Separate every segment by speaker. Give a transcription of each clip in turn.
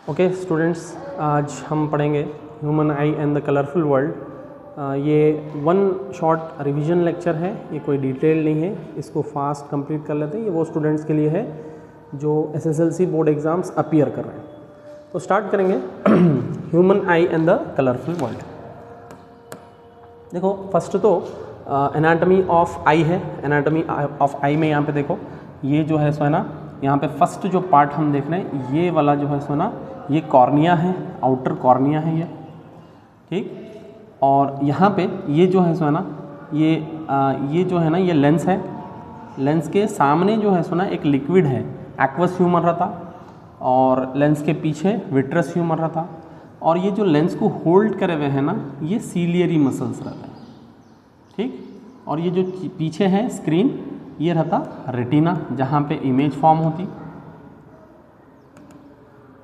Speaker 1: Okay students, आज हम पढ़ेंगे human I and the colourful world. ये वन शॉर्ट रिवीजन लेक्चर है, ये कोई डिटेल नहीं है, इसको फास्ट कंप्लीट कर लेते हैं। ये वो स्टूडेंट्स के लिए है जो एसएसएलसी बोर्ड एग्ज़ाम्स अपीयर कर रहे हैं। तो स्टार्ट करेंगे human I and the colourful world. देखो फर्स्ट तो एनाटॉमी ऑफ आई है। एनाटॉमी ऑफ आई में यहाँ पे देखो, ये जो है सो है ना, यहाँ पे फर्स्ट जो पार्ट हम देख रहे हैं ये वाला जो है सो ना, ये कॉर्निया है, आउटर कॉर्निया है ये, ठीक। और यहाँ पे ये जो है सो है ना, ये जो है ना, ये लेंस है। लेंस के सामने जो है सो ना एक लिक्विड है, एक्वस ह्यूमर रहता, और लेंस के पीछे विट्रस ह्यूमर रहता। और ये जो लेंस को होल्ड करे हुए हैं ना, ये सीलियरी मसल्स रहते हैं, ठीक। और ये जो पीछे है स्क्रीन, ये रहता रेटिना, जहाँ पे इमेज फॉर्म होती।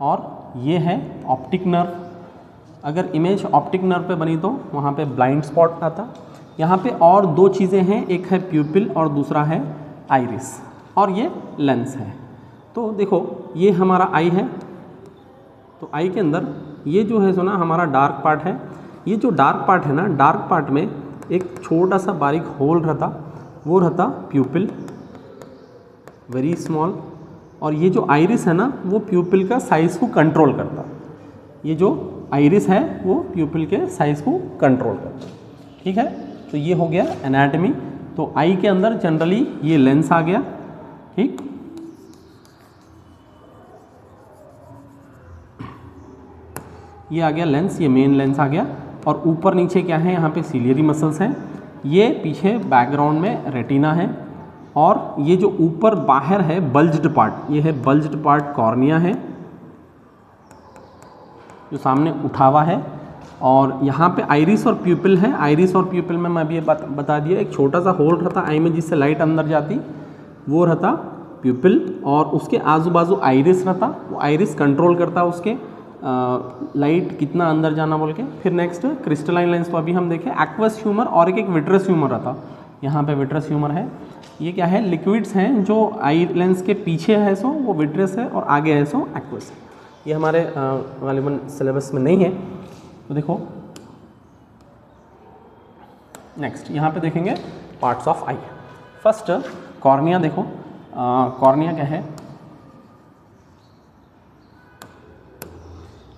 Speaker 1: और ये है ऑप्टिक नर्व। अगर इमेज ऑप्टिक नर्व पे बनी तो वहाँ पे ब्लाइंड स्पॉट आता। यहाँ पे और दो चीज़ें हैं, एक है प्यूपिल और दूसरा है आइरिस, और ये लेंस है। तो देखो ये हमारा आई है, तो आई के अंदर ये जो है सो ना हमारा डार्क पार्ट है। ये जो डार्क पार्ट है ना, डार्क पार्ट में एक छोटा सा बारीक होल रहता, वो रहता प्यूपिल, वेरी स्मॉल। और ये जो आइरिस है ना, वो प्यूपिल का साइज़ को कंट्रोल करता। ये जो आइरिस है वो प्यूपिल के साइज़ को कंट्रोल करता, ठीक है। तो ये हो गया एनाटॉमी। तो आई के अंदर जनरली ये लेंस आ गया, ठीक। ये आ गया लेंस, ये मेन लेंस आ गया। और ऊपर नीचे क्या है, यहाँ पे सीलियरी मसल्स हैं। ये पीछे बैकग्राउंड में रेटिना है। और ये जो ऊपर बाहर है बल्ज्ड पार्ट, ये है बल्ज्ड पार्ट, कॉर्निया है जो सामने उठा हुआ है। और यहाँ पे आइरिस और प्यूपिल है। आइरिस और प्यूपिल में मैं अभी बता दिया, एक छोटा सा होल रहता आई में जिससे लाइट अंदर जाती, वो रहता प्यूपिल। और उसके आजू बाजू आइरिस रहता, वो आइरिस कंट्रोल करता उसके लाइट कितना अंदर जाना बोल के। फिर नेक्स्ट क्रिस्टलाइन लेंस, तो अभी हम देखें एक्वस ह्यूमर और एक विट्रस ह्यूमर रहता। यहाँ पे विट्रस ह्यूमर है। ये क्या है, लिक्विड्स हैं जो आई लेंस के पीछे है सो वो विट्रस है, और आगे है सो एक्वस है। ये हमारे गालिबन सिलेबस में नहीं है। तो देखो नेक्स्ट यहाँ पे देखेंगे parts of eye. First cornea. देखो कॉर्निया क्या है,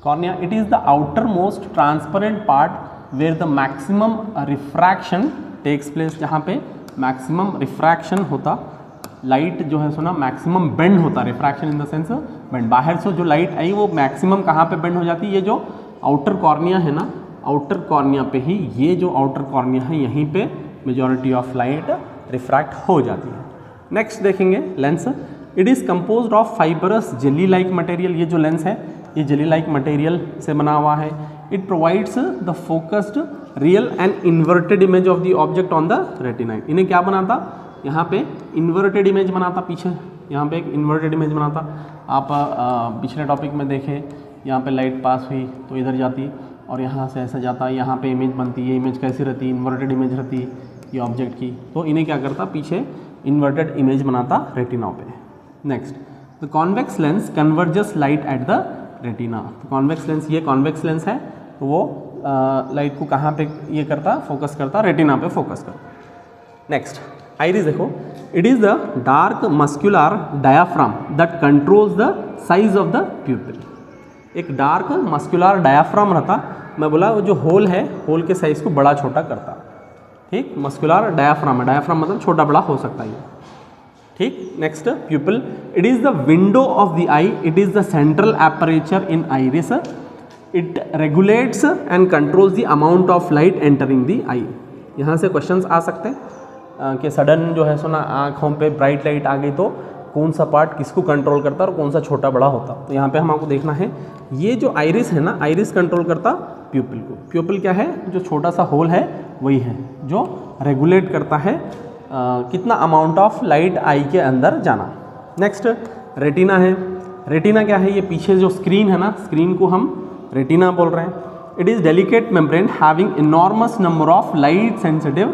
Speaker 1: cornea it is the outermost transparent part where the maximum refraction takes place. जहाँ पे मैक्सिमम रिफ्रैक्शन होता, लाइट जो है सो ना मैक्सिमम बेंड होता, refraction in the sense bend. बाहर से जो लाइट आई वो मैक्सिमम कहाँ पे बेंड हो जाती है, ये जो आउटर कॉर्निया है ना, आउटर कॉर्निया पे ही, ये जो आउटर कॉर्निया है यहीं पे मेजॉरिटी ऑफ लाइट रिफ्रैक्ट हो जाती है। नेक्स्ट देखेंगे lens. It is composed of fibrous jelly like material. ये जो लेंस है ये जेली लाइक मटेरियल से बना हुआ है। It provides the focused real and inverted image of the object on the retina. इन्हें क्या बनाता, यहाँ पे इन्वर्टेड इमेज बनाता, पीछे यहाँ पे एक इन्वर्टेड इमेज बनाता। आप पिछले टॉपिक में देखें, यहाँ पे लाइट पास हुई तो इधर जाती और यहाँ से ऐसा जाता, यहाँ पे इमेज बनती। ये इमेज कैसी रहती, इन्वर्टेड इमेज रहती ये ऑब्जेक्ट की। तो इन्हें क्या करता, पीछे इन्वर्टेड इमेज बनाता रेटिना पे। Next the convex lens converges light at the retina. तो कॉन्वेक्स लेंस, ये कॉन्वेक्स लेंस है, तो वो लाइट को कहाँ पे ये करता, फोकस करता, रेटिना पे फोकस करता। Next iris. देखो it is the dark muscular diaphragm that controls the size of the pupil. एक डार्क मस्कुलर डायाफ्राम रहता, मैं बोला वो जो होल है, होल के साइज को बड़ा छोटा करता, ठीक। मस्कुलर डायाफ्राम है, डायाफ्राम मतलब छोटा बड़ा हो सकता है, ठीक। Next pupil. It is the window of the eye. It is the central aperture in iris. It regulates and controls the amount of light entering the eye. यहाँ से क्वेश्चंस आ सकते हैं कि सडन जो है सो ना आँखों पे ब्राइट लाइट आ गई तो कौन सा पार्ट किसको कंट्रोल करता और कौन सा छोटा बड़ा होता। तो यहाँ पे हम आपको देखना है, ये जो आइरिस है ना, आइरिस कंट्रोल करता प्यूपिल को। प्यूपिल क्या है, जो छोटा सा होल है वही है जो रेगुलेट करता है कितना अमाउंट ऑफ लाइट आई के अंदर जाना। नेक्स्ट रेटिना है। रेटिना क्या है, ये पीछे जो स्क्रीन है ना, स्क्रीन को हम रेटिना बोल रहे हैं। It is delicate membrane having enormous number of light sensitive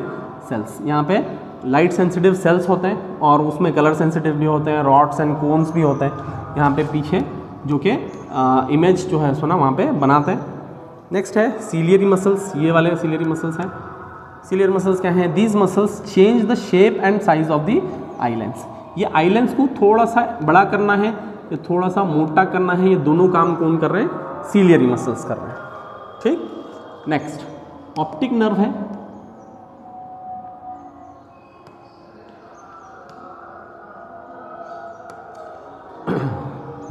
Speaker 1: sales. यहाँ पे लाइट सेंसिटिव सेल्स होते हैं और उसमें कलर सेंसिटिव भी होते हैं, रॉड्स एंड कोन्स भी होते हैं। यहाँ पे पीछे जो कि इमेज जो है सो ना वहाँ पे बनाते हैं। नेक्स्ट है सीलियरी मसल्स, ये वाले सीलियरी मसल्स हैं। सीलियर मसल्स क्या हैं? These muscles change the shape and size of the eye lens. ये आई लेंस को थोड़ा सा बड़ा करना है या थोड़ा सा मोटा करना है, ये दोनों काम कौन कर रहे हैं? सीलियरी मसल्स कर रहे हैं। ठीक, नेक्स्ट ऑप्टिक नर्व है।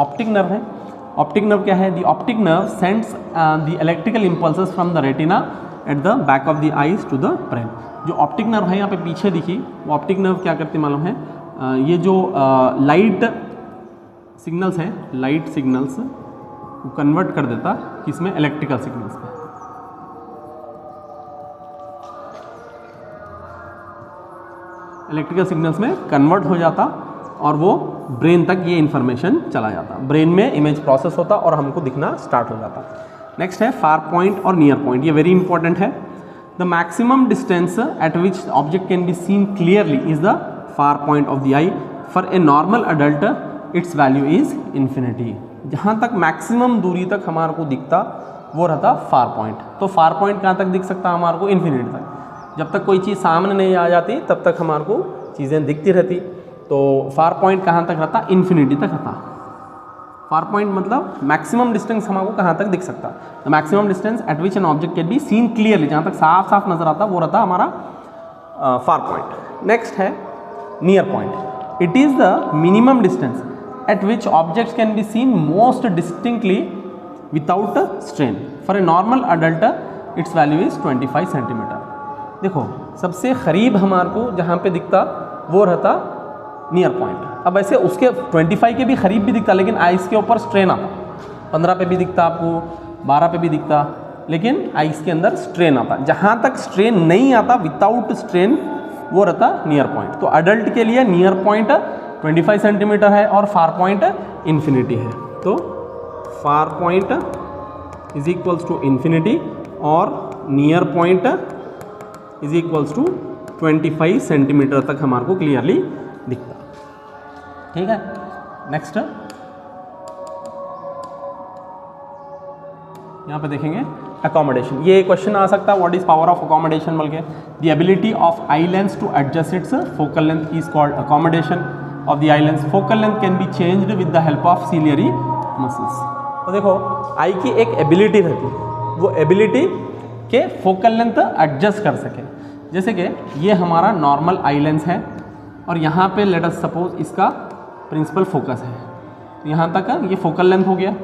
Speaker 1: ऑप्टिक नर्व है। ऑप्टिक नर्व क्या है? The optic nerve sends the electrical impulses from the retina at the back of the eyes to the brain. जो ऑप्टिक नर्व है यहाँ पे पीछे दिखी, वो ऑप्टिक नर्व क्या करते मालूम है? ये जो लाइट सिग्नल्स हैं, लाइट सिग्नल्स को कन्वर्ट कर देता किसमें? इलेक्ट्रिकल सिग्नल्स में। इलेक्ट्रिकल सिग्नल्स में कन्वर्ट हो जाता और वो ब्रेन तक ये इन्फॉर्मेशन चला जाता, ब्रेन में इमेज प्रोसेस होता और हमको दिखना स्टार्ट हो जाता। नेक्स्ट है फार पॉइंट और नियर पॉइंट, ये वेरी इंपॉर्टेंट है। The maximum distance eight which object can be seen clearly is the far point of the I. For a normal adult it's value is infinity. जहाँ तक maximum दूरी तक हमारे को दिखता वो रहता फार पॉइंट। तो फार पॉइंट कहाँ तक दिख सकता हमारे को? इन्फिनिटी तक। जब तक कोई चीज़ सामने नहीं आ जाती तब तक हमारे को चीज़ें दिखती रहती। तो फार पॉइंट कहाँ तक रहता? इन्फिनिटी तक रहता। फार पॉइंट मतलब मैक्सिमम डिस्टेंस हमको कहाँ तक दिख सकता? The maximum distance eight which an object can be seen clearly, जहाँ तक साफ साफ नजर आता वो रहता हमारा फार पॉइंट। नेक्स्ट है near point. It is the minimum distance eight which objects can be seen most distinctly without strain. For a normal adult it's value is 25 centimetre. देखो सबसे करीब हमारे को जहाँ पे दिखता वो रहता नियर पॉइंट। अब ऐसे उसके 25 के भी करीब भी दिखता, लेकिन आइस के ऊपर स्ट्रेन आता। 15 पे भी दिखता आपको, 12 पे भी दिखता, लेकिन आइस के अंदर स्ट्रेन आता। जहाँ तक स्ट्रेन नहीं आता, विदाउट स्ट्रेन, वो रहता नियर पॉइंट। तो अडल्ट के लिए नियर पॉइंट 25 सेंटीमीटर है और फार पॉइंट इन्फिनिटी है। तो far point is equals to infinity और near point is equals to 25 centimetre तक हमारे को क्लियरली दिखता। ठीक है, नेक्स्ट यहाँ पे देखेंगे अकोमोडेशन। ये क्वेश्चन आ सकता है, what is power of accommodation बोल के। The ability of eye lens to adjust its focal length is called accommodation of the eye lens. Focal length can be changed with the help of ciliary muscles. तो देखो आई की एक ability रहती है, वो ability के फोकल लेंथ एडजस्ट कर सके। जैसे कि ये हमारा नॉर्मल आई लेंस है और यहाँ पे लेट अस सपोज इसका प्रिंसिपल फोकस है, तो यहाँ तक ये फोकल लेंथ हो गया।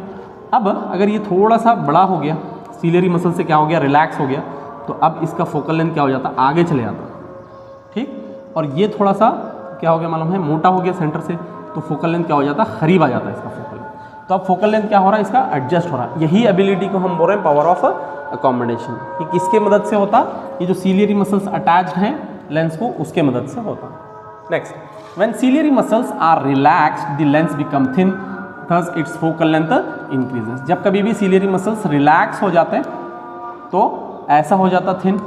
Speaker 1: अब अगर ये थोड़ा सा बड़ा हो गया, सीलियरी मसल से क्या हो गया? रिलैक्स हो गया, तो अब इसका फोकल लेंथ क्या हो जाता? आगे चले जाता। ठीक, और ये थोड़ा सा क्या हो गया मालूम है? मोटा हो गया सेंटर से, तो फोकल लेंथ क्या हो जाता? करीब आ जाता है इसका फोकल लेंथ। तो अब फोकल लेंथ क्या हो रहा है? इसका एडजस्ट हो रहा है। यही एबिलिटी को हम बोल रहे हैं पावर ऑफ अकोमोडेशन। ये किसके मदद से होता? ये जो सीलियरी मसल्स अटैच्ड हैं लेंस को, उसके मदद से होता। Next, when ciliary muscles are relaxed, the lens become thin, thus its focal length increases। जब कभी भी सीलियरी मसल्स रिलैक्स हो जाते हैं तो ऐसा हो जाता थिन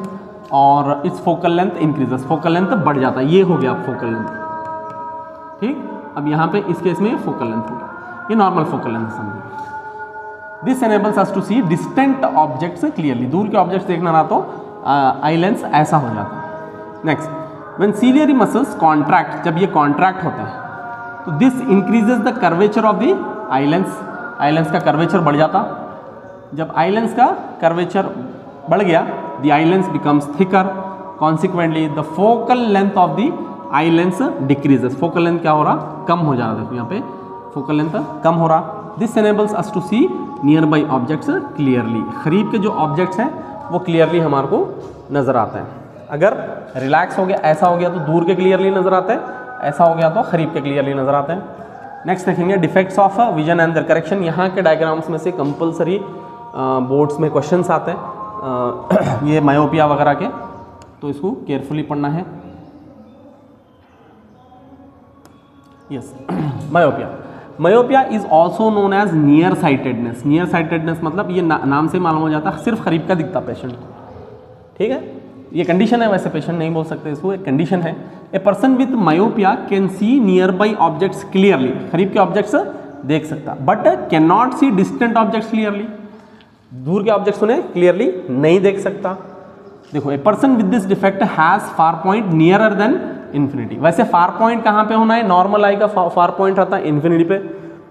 Speaker 1: और it's focal length increases, focal length बढ़ जाता है। ये हो गया फोकल लेंथ। ठीक, अब यहाँ पे इस केस में फोकल लेंथ हो गया, ये नॉर्मल फोकल लेंथ समझिए। This enables us to see distant objects clearly. दूर के ऑब्जेक्ट्स देखना ना तो आई लेंस ऐसा हो जाता है। Next, when ciliary muscles contract, जब ये contract होते हैं तो this increases the curvature of the eye lens। Eye lens का कर्वेचर बढ़ जाता। जब आई लेंस का कर्वेचर बढ़ गया, the eye lens becomes thicker, consequently the focal length of the eye lens decreases। Focal length क्या हो रहा? कम हो जा रहा। देखो यहाँ पे फोकल लेंथ कम हो रहा। this enables us to see nearby objects clearly। करीब के जो ऑब्जेक्ट्स हैं वो क्लियरली हमारे को नज़र आते हैं। अगर रिलैक्स हो गया, ऐसा हो गया तो दूर के क्लियरली नज़र आते हैं, ऐसा हो गया तो करीब के क्लियरली नज़र आते हैं। नेक्स्ट देखेंगे defects of vision and their correction. यहाँ के डायग्राम्स में से कंपलसरी बोर्ड्स में क्वेश्चंस आते हैं ये मायोपिया वगैरह के, तो इसको केयरफुली पढ़ना है। Yes, myopia. Myopia is also known as near sightedness. Near sightedness मतलब ये नाम से मालूम हो जाता है सिर्फ करीब का दिखता पेशेंट को। ठीक है, ये कंडीशन है, वैसे पेशेंट नहीं बोल सकते इसको, एक कंडीशन है। A person with myopia can see nearby objects clearly. करीब के ऑब्जेक्ट्स देख सकता, but can not C distant objects clearly, दूर के ऑब्जेक्ट्स उन्हें क्लियरली नहीं देख सकता। देखो, ए person with this defect has far point nearer then infinity. वैसे फार पॉइंट कहाँ पे होना है, नॉर्मल आई का फार पॉइंट रहता है इन्फिनिटी पे,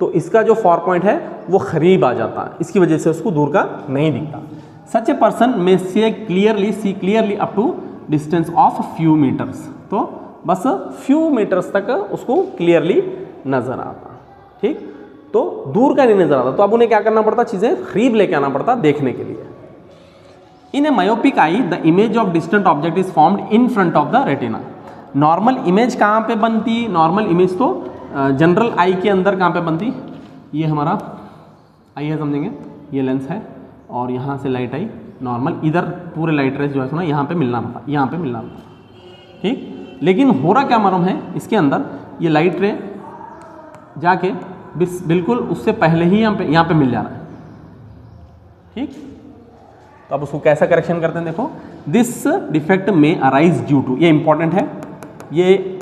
Speaker 1: तो इसका जो फार पॉइंट है वो करीब आ जाता है, इसकी वजह से उसको दूर का नहीं दिखता। सच a person may see clearly up to distance of few metres, तो बस फ्यू मीटर्स तक उसको क्लियरली नजर आता। ठीक, तो दूर का नहीं नजर आता, तो अब उन्हें क्या करना पड़ता, चीजें करीब लेके आना पड़ता देखने के लिए। In a myopic eye the image of distant object is formed in front of the retina. Normal image कहाँ पे बनती, नॉर्मल इमेज तो जनरल आई के अंदर कहाँ पे बनती, ये हमारा आई है समझेंगे, ये लेंस है और यहाँ से लाइट आई नॉर्मल, इधर पूरे लाइट रेस जो है ना यहाँ पे मिलना था, यहाँ पे मिलना था। ठीक, लेकिन हो रहा क्या मालूम है, इसके अंदर ये लाइट रे जाके बिल्कुल उससे पहले ही यहाँ पे मिल जा रहा है। ठीक, तो अब उसको कैसा करेक्शन करते हैं, देखो, दिस डिफेक्ट में अराइज ड्यू टू, ये इंपॉर्टेंट है, ये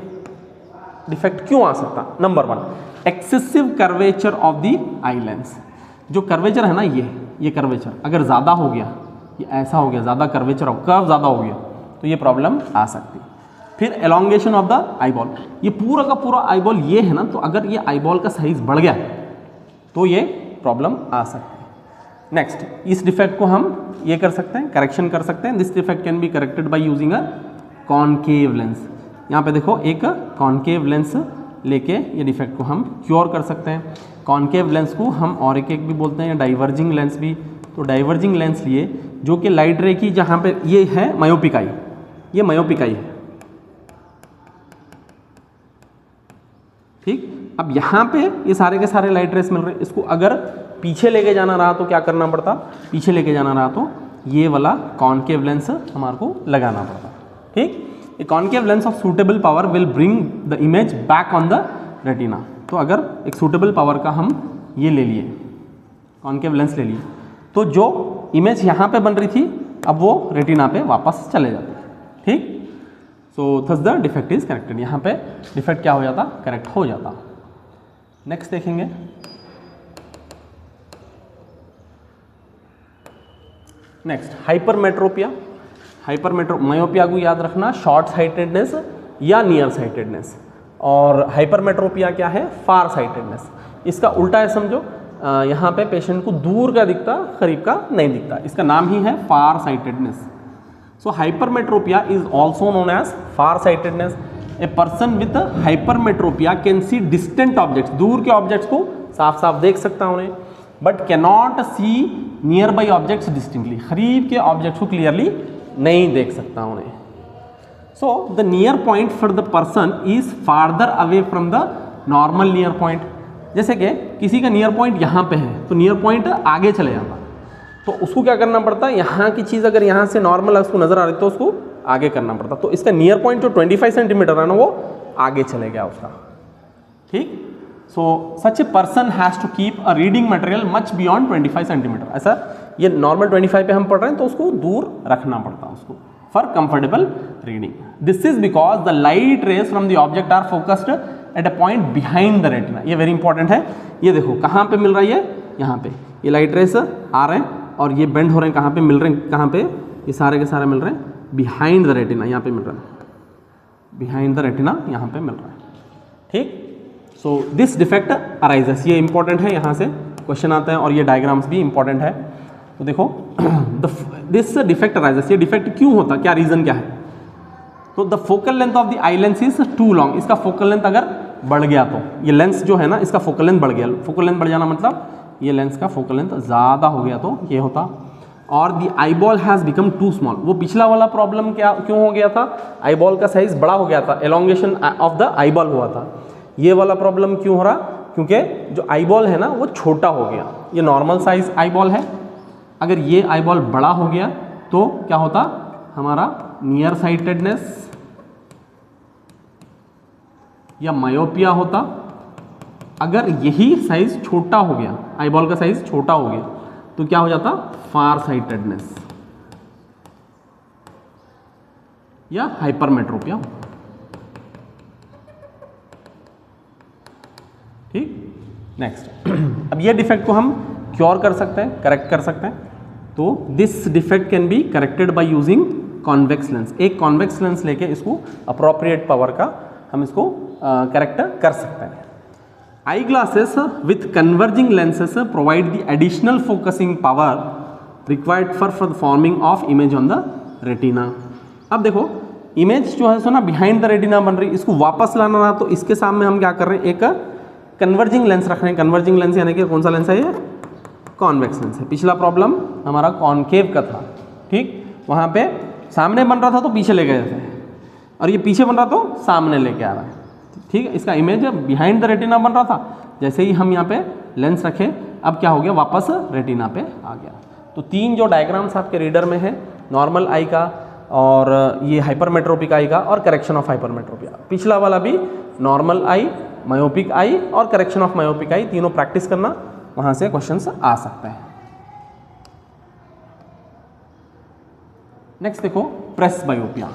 Speaker 1: डिफेक्ट क्यों आ सकता, number 1 excessive curvature of the eye lens. जो कर्वेचर है ना, ये कर्वेचर अगर ज़्यादा हो गया, ये ऐसा हो गया, ज़्यादा कर्वेचर कर्व ज़्यादा हो गया तो ये प्रॉब्लम आ सकती है। फिर एलोंगेशन ऑफ द आईबॉल, ये पूरा का पूरा आईबॉल ये है ना, तो अगर ये आईबॉल का साइज बढ़ गया तो ये प्रॉब्लम आ सकती है। नेक्स्ट, इस डिफेक्ट को हम ये कर सकते हैं, करेक्शन कर सकते हैं। This defect can be corrected by using a concave lens. यहाँ पे देखो, एक कॉनकेव लेंस लेके ये डिफेक्ट को हम क्योर कर सकते हैं। कॉनकेव लेंस को हम और एक भी बोलते हैं, डाइवर्जिंग लेंस भी। तो डाइवर्जिंग लेंस लिए जो कि लाइट रे की, जहाँ पे ये है मायोपिक आई, ये मायोपिक आई है। ठीक, अब यहाँ पे ये सारे के सारे लाइट रेस मिल रहे हैं, इसको अगर पीछे लेके जाना रहा तो क्या करना पड़ता, पीछे लेके जाना रहा तो ये वाला कॉनकेव लेंस हमारे को लगाना पड़ता। ठीक, ए concave lens of suitable power will bring the image back on the retina. तो अगर एक सूटेबल पावर का हम ये ले लिए, कॉनकेव लेंस ले लिए, तो जो इमेज यहाँ पे बन रही थी अब वो रेटिना पे वापस चले जाते। ठीक, so thus the defect is corrected, यहाँ पे डिफेक्ट क्या हो जाता, करेक्ट हो जाता। नेक्स्ट देखेंगे, नेक्स्ट हाइपरमेट्रोपिया। मायोपिया को याद रखना, शॉर्ट साइटेडनेस या नियर साइटेडनेस, और हाइपरमेट्रोपिया क्या है, फार साइटेडनेस। इसका उल्टा है समझो, यहाँ पे पेशेंट को दूर का दिखता, करीब का नहीं दिखता, इसका नाम ही है far sightedness. So hypermetropia is also known as far sightedness. A person with hypermetropia can see distant objects, दूर के ऑब्जेक्ट्स को साफ साफ देख सकता उन्हें, but can not see nearby objects distinctly, करीब के ऑब्जेक्ट्स को क्लियरली नहीं देख सकता उन्हें। So the near point for the person is farther away from the normal near point. जैसे कि किसी का नियर पॉइंट यहाँ पे है तो नियर पॉइंट आगे चले जाता, तो उसको क्या करना पड़ता है, यहाँ की चीज़ अगर यहाँ से नॉर्मल है उसको नजर आ रही तो उसको आगे करना पड़ता। तो इसका नियर पॉइंट जो 25 सेंटीमीटर है ना, वो आगे चले गया उसका। ठीक, so such a person has to keep a reading material much beyond 25 centimetre. ऐसा ये नॉर्मल 25 पे हम पढ़ रहे हैं तो उसको दूर रखना पड़ता है उसको for comfortable reading. This is because the light rays from the object are focused at a point behind the retina. ये वेरी इंपॉर्टेंट है, ये देखो कहाँ पे मिल रही है, यहाँ पे ये लाइट रेस आ रहे हैं और ये बेंड हो रहे हैं, कहाँ पे मिल रहे हैं, कहाँ पे, ये सारे के सारे मिल रहे हैं बिहाइंड द रेटिना, यहाँ पे मिल रहा है बिहाइंड द रेटिना, यहाँ पे मिल रहा है। ठीक, सो दिस डिफेक्ट अराइजेस, ये इंपॉर्टेंट है, यहाँ से क्वेश्चन आता है और ये डायग्राम्स भी इंपॉर्टेंट है। तो देखो दिस डिफेक्ट अराइजेस, ये डिफेक्ट क्यों होता, क्या रीजन क्या है। तो the focal length of the eye lens is too long, इसका फोकल लेंथ अगर बढ़ गया तो ये लेंस जो है ना, इसका फोकल लेंथ बढ़ गया, फोकल लेंथ बढ़ जाना मतलब ये लेंस का फोकल लेंथ ज़्यादा हो गया तो ये होता। और the eyeball has become too small, वो पिछला वाला प्रॉब्लम क्या क्यों हो गया था, आईबॉल का साइज बड़ा हो गया था, एलोंगेशन ऑफ द आईबॉल हुआ था। ये वाला प्रॉब्लम क्यों हो रहा, क्योंकि जो आईबॉल है ना वो छोटा हो गया, ये नॉर्मल साइज आईबॉल है, अगर ये आईबॉल बड़ा हो गया तो क्या होता, हमारा नियर साइटेडनेस या मायोपिया होता। अगर यही साइज छोटा हो गया, आईबॉल का साइज छोटा हो गया तो क्या हो जाता, फार साइटेडनेस या हाइपरमेट्रोपिया होता। ठीक, नेक्स्ट अब ये डिफेक्ट को हम क्योर कर सकते हैं, करेक्ट कर सकते हैं। तो this defect can be corrected by using convex lens. एक कॉन्वेक्स लेंस लेके इसको अप्रोप्रिएट पावर का हम इसको करेक्ट कर सकते हैं। Eye glasses with converging lenses provide the additional focusing power required for forming of image on the retina. अब देखो इमेज जो है सो ना बिहाइंड द रेटिना बन रही, इसको वापस लाना रहा तो इसके सामने हम क्या कर रहे हैं, एक कन्वर्जिंग लेंस रख रहे हैं। कन्वर्जिंग लेंस यानी कि कौन सा लेंस है, ये कॉन्वेक्स लेंस है। पिछला प्रॉब्लम हमारा कॉनकेव का था, ठीक, वहाँ पे सामने बन रहा था तो पीछे ले गए थे, और ये पीछे बन रहा तो सामने लेके आ रहा है, ठीक है। इसका इमेज बिहाइंड द रेटिना बन रहा था, जैसे ही हम यहाँ पे लेंस रखे अब क्या हो गया, वापस रेटिना पे आ गया। तो तीन जो डायग्राम्स आपके रीडर में है, नॉर्मल आई का और ये हाइपरमेट्रोपिक आई का और करेक्शन ऑफ हाइपरमेट्रोपिया। पिछला वाला भी नॉर्मल आई, मायोपिक आई और करेक्शन ऑफ मायोपिक आई, तीनों प्रैक्टिस करना, वहाँ से क्वेश्चंस आ सकते हैं। नेक्स्ट देखो प्रेस बायोपिया।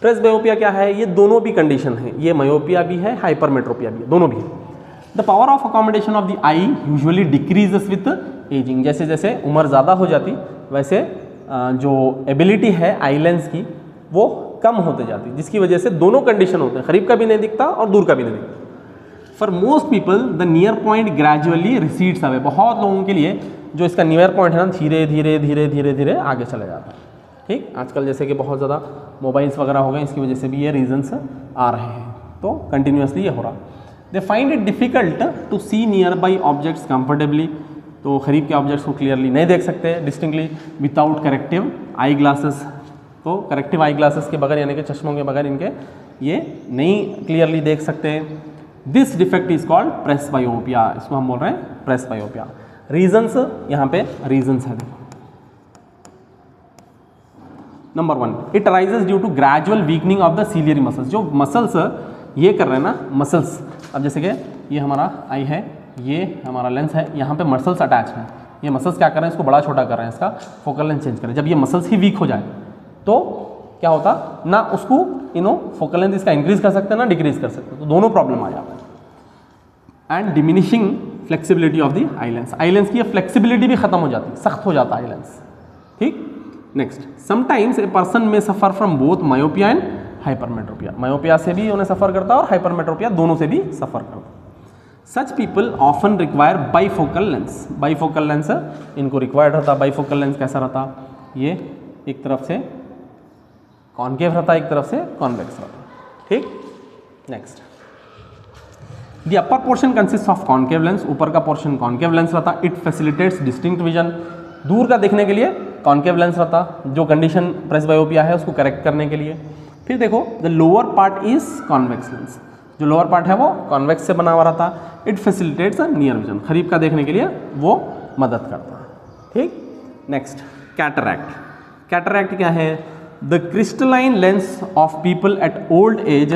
Speaker 1: प्रेस बायोपिया क्या है, ये दोनों भी कंडीशन है, ये मायोपिया भी है, हाइपरमेट्रोपिया भी है, दोनों भी है। The power of accommodation of the I usually decreases with ageing. जैसे जैसे उम्र ज़्यादा हो जाती वैसे जो एबिलिटी है आई लेंस की वो कम होते जाती, जिसकी वजह से दोनों कंडीशन होते हैं, करीब का भी नहीं दिखता और दूर का भी नहीं दिखता। For most people the near point gradually recedes away. बहुत लोगों के लिए जो इसका नियर पॉइंट है ना, धीरे धीरे धीरे धीरे धीरे आगे चला जाता है, ठीक। आजकल जैसे कि बहुत ज़्यादा मोबाइल्स वगैरह हो गए, इसकी वजह से भी ये रीजंस आ रहे हैं, तो कंटिन्यूसली ये हो रहा। They find it difficult to see nearby objects comfortably. तो करीब के ऑब्जेक्ट्स को क्लियरली नहीं देख सकते distinctly without corrective eye glasses. तो करेक्टिव आई ग्लासेस के बगैर यानी कि चश्मों के बगैर इनके ये नहीं क्लियरली देख सकते। This defect is called presbyopia. इसको हम बोल रहे हैं प्रेस बायोपिया। रीजंस यहाँ पे रीजंस है, देखो। Number 1, it arises due to gradual weakening of the ciliary muscles. जो मसल्स ये कर रहे हैं ना, मसल्स, अब जैसे कि ये हमारा आई है, ये हमारा लेंस है, यहाँ पे मसल्स अटैच हैं। ये मसल्स क्या कर रहे हैं, इसको बड़ा छोटा कर रहे हैं, इसका फोकल लेंथ चेंज करें। जब ये मसल्स ही वीक हो जाए तो क्या होता ना, उसको फोकल लेंथ इसका इंक्रीज कर सकते हैं ना डिक्रीज कर सकते हैं, तो दोनों प्रॉब्लम आ जाता है। And diminishing flexibility of the eye lens. Eye lens की फ्लेक्सिबिलिटी भी खत्म हो जाती है, सख्त हो जाता है आई लेंस, ठीक। नेक्स्ट, समटाइम्स ए पर्सन में suffer from both myopia and hypermetropia. Myopia से भी उन्हें सफर करता है और हाइपरमेट्रोपिया दोनों से भी सफर करता है। Such people often require bifocal lens. Bifocal lens इनको रिक्वायर्ड रहता। बाईफोकल लेंस कैसा रहता, ये एक तरफ से कॉनकेव रहता, एक तरफ से कॉन्वेक्स रहता, ठीक। Next, the upper portion consist of concave lens. ऊपर का पोर्शन कॉनकेव लेंस रहता। It facilitates distinct vision. दूर का देखने के लिए कॉनकेव लेंस रहता, जो कंडीशन प्रेस बायोपिया है उसको करेक्ट करने के लिए। फिर देखो the lower part is convex lens. जो लोअर पार्ट है वो कॉन्वेक्स से बना हुआ रहता। It facilitates near vision. करीब का देखने के लिए वो मदद करता है, ठीक। Next, cataract. कैटरैक्ट क्या है, the crystalline lens of people at old age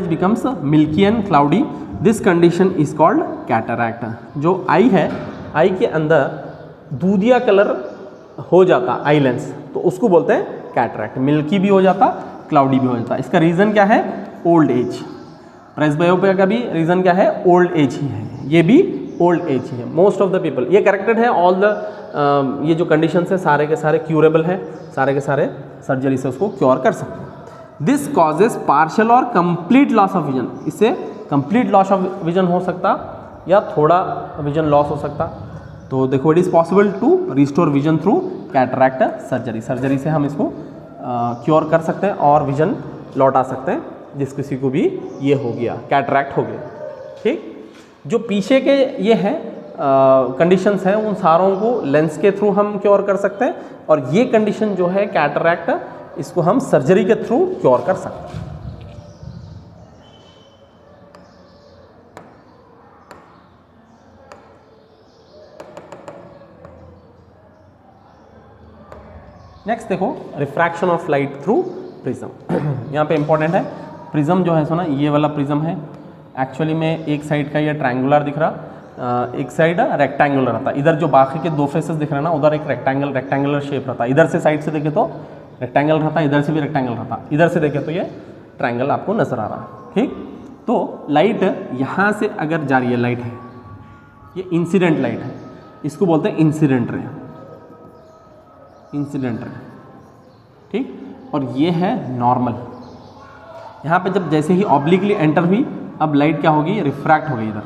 Speaker 1: becomes milky and cloudy. This condition is called cataract. जो आई है, आई के अंदर दूधिया कलर हो जाता आई लेंस, तो उसको बोलते हैं कैटरैक्ट। मिल्की भी हो जाता, क्लाउडी भी हो जाता। इसका रीज़न क्या है, ओल्ड एज। प्रेस बायोपिया का भी रीज़न क्या है, ओल्ड एज ही है, ये भी ओल्ड एज ही है। मोस्ट ऑफ द पीपल ये करेक्टेड है। ऑल द ये जो कंडीशंस है सारे के सारे क्यूरेबल है, सारे के सारे सर्जरी से उसको क्योर कर सकते हैं। दिस कॉजेज पार्शियल और कंप्लीट लॉस ऑफ विजन। इससे कंप्लीट लॉस ऑफ विजन हो सकता या थोड़ा विजन लॉस हो सकता। तो देखो, it is possible to restore vision through cataract surgery. Surgery से हम इसको क्योर कर सकते हैं और विजन लौटा सकते हैं, जिस किसी को भी ये हो गया, कैटरैक्ट हो गया, ठीक। जो पीछे के ये हैं कंडीशंस हैं, उन सारों को लेंस के थ्रू हम क्योर कर सकते हैं, और ये कंडीशन जो है कैटरैक्ट, इसको हम सर्जरी के थ्रू क्योर कर सकते हैं। नेक्स्ट देखो, refraction of light through prism. यहाँ पे इंपॉर्टेंट है, प्रिज्म जो है सो ना, ये वाला प्रिज्म है। एक्चुअली में एक साइड का ये ट्रायंगुलर दिख रहा, एक साइड रेक्टेंगुलर रहता। इधर जो बाकी के दो फेसेस दिख रहे हैं ना, उधर एक रेक्टेंगुलर शेप रहता। इधर से साइड से देखे तो रेक्टेंगल रहता, इधर से भी रेक्टेंगल रहता, इधर से देखे तो ये ट्रायंगल आपको नजर आ रहा है। ठीक, तो लाइट यहाँ से अगर जा रही है, लाइट है, ये इंसिडेंट लाइट है, इसको बोलते हैं इंसिडेंट रे, इंसिडेंट रे। ठीक, और ये है नॉर्मल। यहाँ पे जब जैसे ही ऑब्लिकली एंटर हुई, अब लाइट क्या होगी, रिफ्रैक्ट हो गई इधर,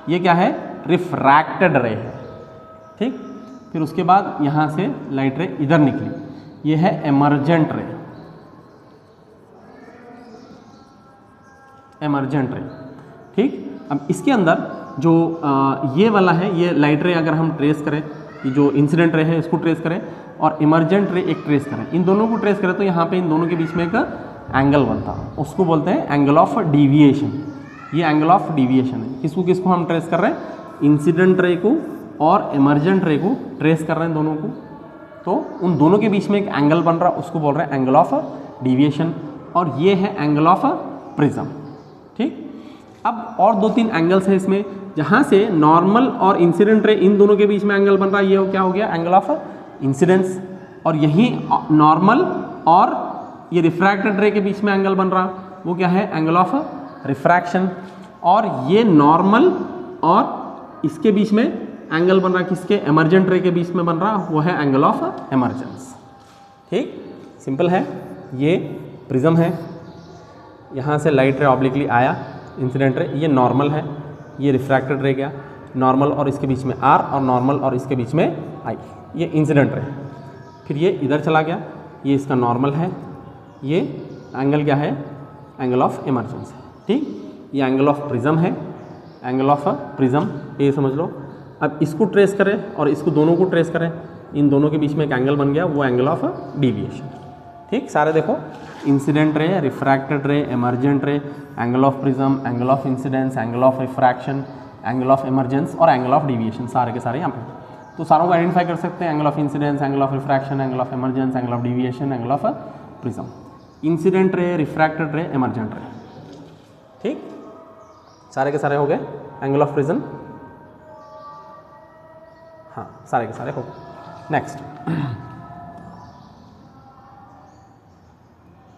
Speaker 1: ये क्या है, रिफ्रैक्टेड रे है। ठीक, फिर उसके बाद यहाँ से लाइट रे इधर निकली, ये है एमर्जेंट रे, एमर्जेंट रे। ठीक, अब इसके अंदर जो ये वाला है, ये लाइट रे अगर हम ट्रेस करें, ये जो इंसिडेंट रे है इसको ट्रेस करें और इमर्जेंट रे एक ट्रेस करें, इन दोनों को ट्रेस करें तो यहाँ पे इन दोनों के बीच में एक एंगल बनता है, उसको बोलते हैं एंगल ऑफ डिविएशन। ये एंगल ऑफ डिविएशन है। किसको किसको हम ट्रेस कर रहे हैं, इंसिडेंट रे को और इमर्जेंट रे को ट्रेस कर रहे हैं दोनों को, तो उन दोनों के बीच में एक एंगल बन रहा है, उसको बोल रहे हैं एंगल ऑफ डिविएशन, और ये है एंगल ऑफ प्रिज्म। ठीक, अब और दो तीन एंगल्स हैं इसमें, जहाँ से नॉर्मल और इंसिडेंट रे इन दोनों के बीच में एंगल बन रहा है, ये क्या हो गया, एंगल ऑफ इंसिडेंस, और यही नॉर्मल और ये रिफ्रैक्टेड रे के बीच में एंगल बन रहा, वो क्या है, एंगल ऑफ रिफ्रैक्शन, और ये नॉर्मल और इसके बीच में एंगल बन रहा, किसके, एमर्जेंट रे के बीच में बन रहा, वो है एंगल ऑफ एमर्जेंस। ठीक, सिंपल है। ये प्रिज्म है, यहाँ से लाइट रे ऑब्लिकली आया, इंसिडेंट रे, ये नॉर्मल है, ये रिफ्रैक्टेड रे गया, नॉर्मल और इसके बीच में आर, और नॉर्मल और इसके बीच में आई, ये इंसिडेंट रे। फिर ये इधर चला गया, ये इसका नॉर्मल है, ये एंगल क्या है, एंगल ऑफ इमर्जेंस है। ठीक, ये एंगल ऑफ प्रिज्म है, एंगल ऑफ प्रिज्म, ये समझ लो। अब इसको ट्रेस करें और इसको दोनों को ट्रेस करें, इन दोनों के बीच में एक एंगल बन गया, वो एंगल ऑफ डिविएशन। ठीक, सारे देखो, इंसिडेंट रे, रिफ्रैक्टेड रे, इमर्जेंट रे, angle of prism, angle of incidence, angle of refraction, angle of emergence और एंगल ऑफ डिविएशन, सारे के सारे यहाँ पे। तो सारों को आइडेंटिफाई कर सकते हैं, angle of incidence, angle of refraction, angle of emergence, angle of deviation, angle of prism, incident ray, refracted रे, इमर्जेंट रे। ठीक, सारे के सारे हो गए एंगल ऑफ प्रिज्म। हाँ, सारे के सारे हो गए। नेक्स्ट,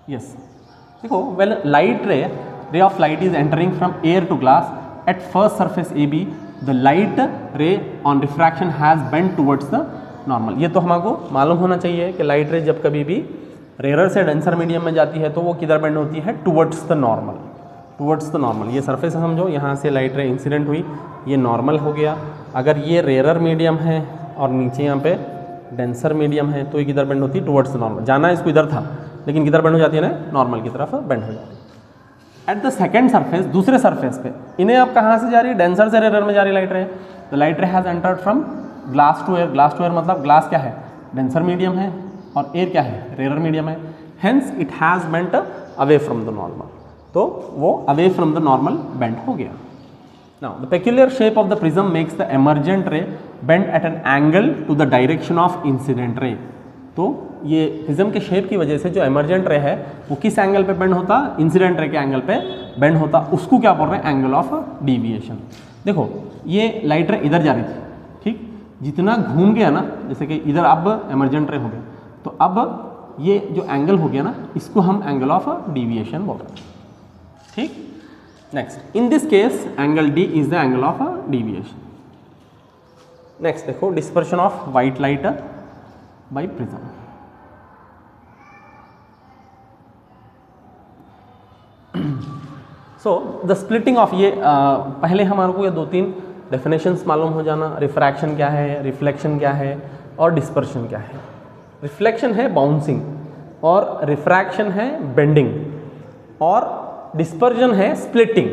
Speaker 1: यस, देखो, well light ray of light is entering from air to glass at first surface A B, the light ray on refraction has bend towards the normal. ये तो हमको मालूम होना चाहिए कि लाइट रे जब कभी भी रेयर से डेंसर मीडियम में जाती है तो वो किधर बेंड होती है, towards the normal, towards the normal. ये सरफेस समझो, यहाँ से लाइट रे इंसिडेंट हुई, ये नॉर्मल हो गया। अगर ये रेयर मीडियम है और नीचे यहाँ पे डेंसर मीडियम है तो ये किधर बेंड होती है, टुवर्ड्स द नॉर्मल। जाना इसको इधर था, लेकिन किधर बेंड हो जाती है ना, नॉर्मल की तरफ बेंड हो जाती है। एट द सेकेंड सरफेस, दूसरे सरफेस पे, इन्हें अब कहाँ से जा रही है, डेंसर से रेयर में जा रही light ray. The light ray has entered from glass to air. Glass to air मतलब ग्लास क्या है, डेंसर मीडियम है, और एयर क्या है, रेयर मीडियम है। Hence it has bent away from the normal, तो वो away from the normal bend हो गया। Now the peculiar shape of the prism makes the emergent ray bend at an angle to the direction of incident ray. तो ये prism के shape की वजह से जो एमर्जेंट रे है वो किस एंगल पे बेंड होता, इंसिडेंट रे के एंगल पे बेंड होता, उसको क्या बोल रहे हैं, एंगल ऑफ डिविएशन। देखो, ये लाइट रे इधर जा रही थी, ठीक, जितना घूम गया ना, जैसे कि इधर अब एमर्जेंट रे हो गया, तो अब ये जो एंगल हो गया ना, इसको हम एंगल ऑफ डिविएशन बोल रहे हैं। ठीक, next, in this case angle D is the angle of deviation. Next देखो, dispersion of white light by prism. So the splitting of, ये पहले हमारे को ये दो तीन डेफिनेशंस मालूम हो जाना, रिफ्रैक्शन क्या है, रिफ्लेक्शन क्या है, और डिस्पर्शन क्या है। रिफ्लेक्शन है बाउंसिंग, और रिफ्रैक्शन है बेंडिंग, और डिस्पर्जन है स्प्लिटिंग।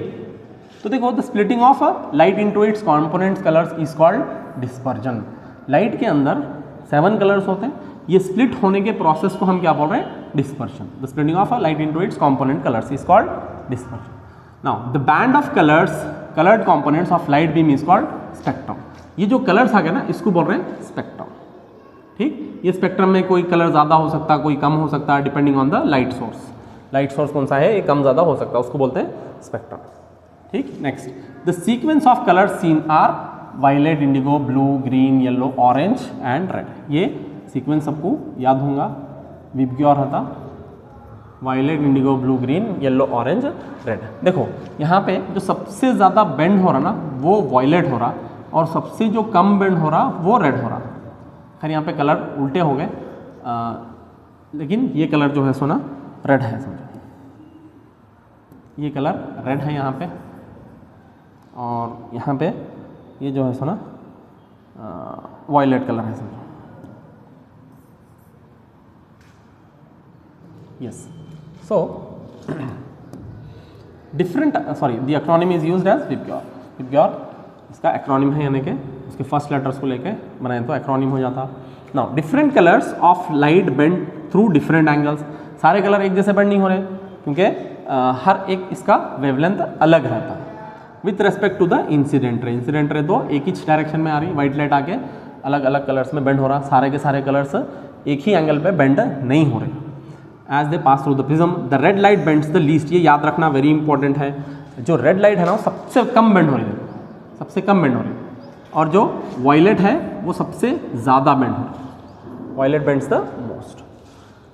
Speaker 1: तो देखो, the splitting of light into its components colours is called dispersion. Light के अंदर 7 कलर्स होते हैं, ये स्प्लिट होने के प्रोसेस को हम क्या बोल रहे हैं, dispersion. The splitting of light into its component colours is called dispersion. Now the band of colours, coloured components of light beam is called spectrum. ये जो कलर्स आ गए ना, इसको बोल रहे हैं स्पेक्ट्रम। ठीक, ये स्पेक्ट्रम में कोई कलर ज़्यादा हो सकता है, कोई कम हो सकता है, depending on the light source. Light source कौन सा है, ये कम ज़्यादा हो सकता है, उसको बोलते हैं स्पेक्ट्रम। ठीक, next, the sequence of colours seen are violet, indigo, blue, green, yellow, orange and red. ये सीक्वेंस सबको याद होगा, विबग्योर था, violet, indigo, blue, green, yellow, orange, red. देखो यहाँ पे जो सबसे ज़्यादा बेंड हो रहा ना वो वायलेट हो रहा, और सबसे जो कम बेंड हो रहा वो रेड हो रहा। खैर यहाँ पे कलर उल्टे हो गए, लेकिन ये कलर जो है सो ना रेड है, समझो ये कलर रेड है यहाँ पे, और यहाँ पे ये जो है सो ना वायलेट कलर है, समझो। Yes, so different, sorry, the acronym is used as VIBGYOR. VIBGYOR इसका एक्रोनिम है, यानी कि उसके फर्स्ट लेटर्स को लेके बनाए तो एक्रोनिम हो जाता। Now different colours of light bend through different angles. सारे कलर एक जैसे बेंड नहीं हो रहे, क्योंकि हर एक इसका वेवलेंथ अलग रहता है with respect to the incident ray. Incident ray तो एक ही डायरेक्शन में आ रही, वाइट लाइट आके अलग अलग कलर्स में बेंड हो रहा, सारे के सारे कलर्स एक ही एंगल पे बेंड नहीं हो रहे। As they pass through the prism the red light bends the least. ये याद रखना वेरी इंपॉर्टेंट है, जो रेड लाइट है ना वो सबसे कम बेंड हो रही है, सबसे कम बेंड हो रही है, और जो वायलेट है वो सबसे ज़्यादा बेंड हो रही है। Violet bends the most.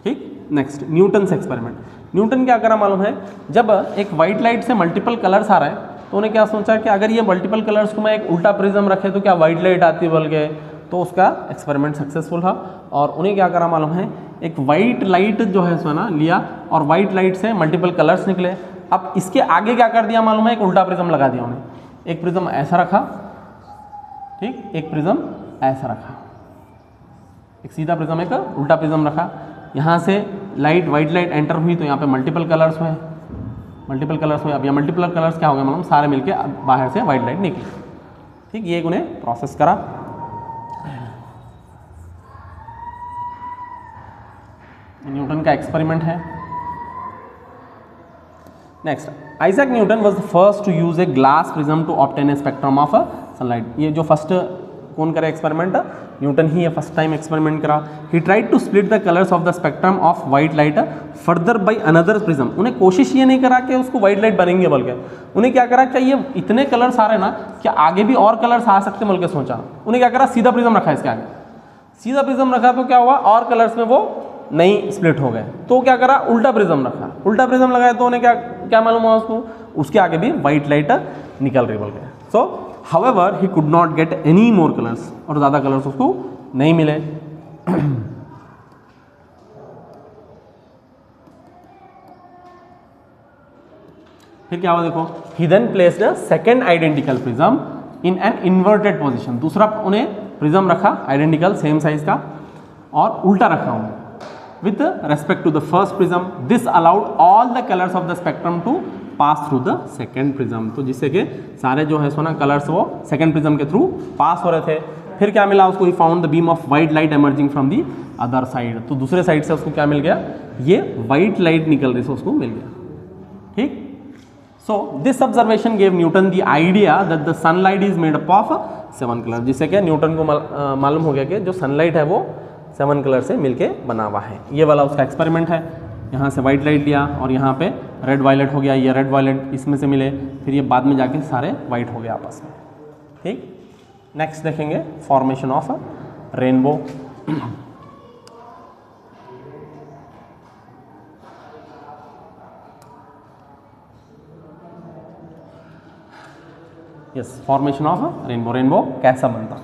Speaker 1: ठीक, नेक्स्ट न्यूटन्स एक्सपेरिमेंट। न्यूटन क्या करा मालूम है, जब एक वाइट लाइट से मल्टीपल कलर्स आ रहे हैं तो उन्हें क्या सोचा कि अगर ये मल्टीपल कलर्स को मैं एक उल्टा प्रिज्म रखे तो क्या वाइट लाइट आती बोल के, तो उसका एक्सपेरिमेंट सक्सेसफुल था। और उन्हें क्या करा मालूम है, एक वाइट लाइट जो है सो ना लिया और वाइट लाइट से मल्टीपल कलर्स निकले। अब इसके आगे क्या कर दिया मालूम है, एक उल्टा प्रिज्म लगा दिया उन्हें। एक प्रिज्म ऐसा रखा, ठीक, एक प्रिज्म ऐसा रखा, एक सीधा प्रिज्म एक उल्टा प्रिज्म रखा। यहाँ से लाइट, वाइट लाइट एंटर हुई तो यहाँ पे मल्टीपल कलर्स हुए, मल्टीपल कलर्स हुए। अब यहाँ मल्टीपल कलर्स क्या हो गए मालूम, सारे मिलके बाहर से वाइट लाइट निकली। ठीक, ये उन्हें प्रोसेस करा। न्यूटन का एक्सपेरिमेंट है। Next, Isaac Newton was the first to use a glass prism to obtain a spectrum of sunlight. ये जो फर्स्ट कौन करे एक्सपेरिमेंट, न्यूटन ही ये फर्स्ट टाइम एक्सपेरिमेंट करा। He tried to split the colours of the spectrum of white light further by another prism. उन्हें कोशिश ये नहीं करा कि उसको वाइट लाइट बनेंगे बोल के, उन्हें क्या करा, क्या ये इतने कलर्स आ रहे ना, क्या आगे भी और कलर्स आ सकते बोल के सोचा। उन्हें क्या करा, सीधा प्रिज्म रखा इसके आगे, सीधा प्रिज्म रखा तो क्या हुआ, और कलर्स में वो नहीं स्प्लिट हो गए। तो क्या करा, उल्टा प्रिज्म रखा, उल्टा प्रिज्म लगाया तो उन्हें क्या क्या मालूम हुआ उसको, उसके आगे भी वाइट लाइट निकल रही बोल के। सो however he could not get any more colours, और ज़्यादा कलर्स उसको नहीं मिले। फिर क्या हुआ देखो, he then placed a second identical prism in an inverted position. दूसरा उन्हें प्रिज्म रखा आइडेंटिकल सेम साइज का और उल्टा रखा उन्हें with respect to the first prism. This allowed all the colors of the spectrum to pass through the second prism. तो जिससे कि सारे जो है सो ना कलर्स वो सेकंड प्रिज्म के थ्रू पास हो रहे थे। फिर क्या मिला उसको, he found the beam of white light emerging from the other side. तो दूसरे साइड से उसको क्या मिल गया, ये वाइट लाइट निकल रही से उसको मिल गया। ठीक, so this observation gave Newton the idea that the sunlight is made up of 7 colour. जिससे कि न्यूटन को मालूम हो गया कि जो सनलाइट है वो 7 कलर से मिलके बना हुआ है। ये वाला उसका एक्सपेरिमेंट है। यहाँ से वाइट लाइट लिया और यहाँ पे रेड वायलेट हो गया, ये रेड वायलेट इसमें से मिले, फिर ये बाद में जाके सारे वाइट हो गए आपस में। ठीक, नेक्स्ट देखेंगे formation of rainbow. Yes, formation of rainbow. Rainbow कैसा बनता,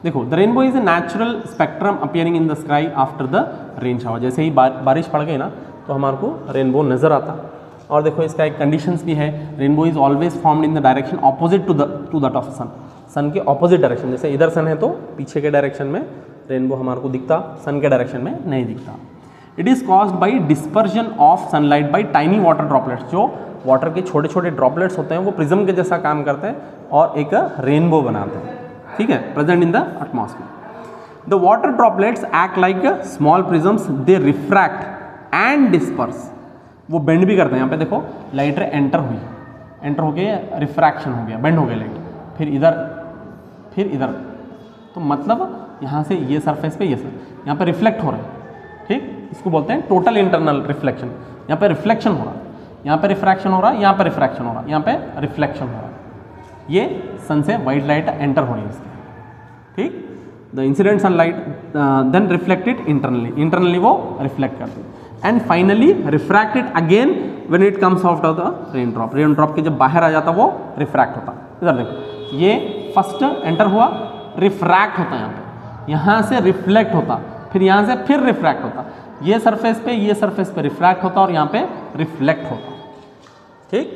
Speaker 1: देखो, the rainbow is a natural spectrum appearing in the sky after the rain shower. जैसे ही बारिश पड़ गई ना तो हमारे को रेनबो नज़र आता। और देखो इसका एक कंडीशंस भी है, rainbow is always formed in the direction opposite to that of sun. Sun के ऑपोजिट डायरेक्शन, जैसे इधर सन है तो पीछे के डायरेक्शन में रेनबो हमारे को दिखता, सन के डायरेक्शन में नहीं दिखता। It is caused by dispersion of sunlight by tiny water droplets. जो वाटर के छोटे छोटे ड्रॉपलेट्स होते हैं वो प्रिज्म के जैसा काम करते हैं और एक रेनबो बनाते हैं। ठीक है, present in the atmosphere. The water droplets act like small prisms, they refract and disperse. वो बेंड भी करते हैं। यहाँ पे देखो लाइट एंटर हुई, एंटर हो गई, रिफ्रैक्शन हो गया, बेंड हो गया लाइट, फिर इधर, तो मतलब यहाँ से ये सरफेस पे ये यहाँ पे रिफ्लेक्ट हो रहा है। ठीक, इसको बोलते हैं टोटल इंटरनल रिफ्लेक्शन। यहाँ पे रिफ्लेक्शन हो रहा है, यहाँ पे रिफ्रैक्शन हो रहा है, यहाँ पे रिफ्रैक्शन हो रहा है, यहाँ पे रिफ्लेक्शन हो रहा है। ये सन से वाइट लाइट एंटर हो रही है इसकी। ठीक, the incident sunlight then reflected internally, internally वो रिफ्लेक्ट करती है। And finally refract it again when it comes out of the raindrop. Raindrop के जब बाहर आ जाता वो रिफ्रैक्ट होता। इधर देखो, ये फर्स्ट एंटर हुआ, रिफ्रैक्ट होता यहाँ से रिफ्लेक्ट होता, फिर यहाँ से फिर रिफ्रैक्ट होता, ये सरफेस पे रिफ्रैक्ट होता और यहाँ पे रिफ्लेक्ट होता। ठीक,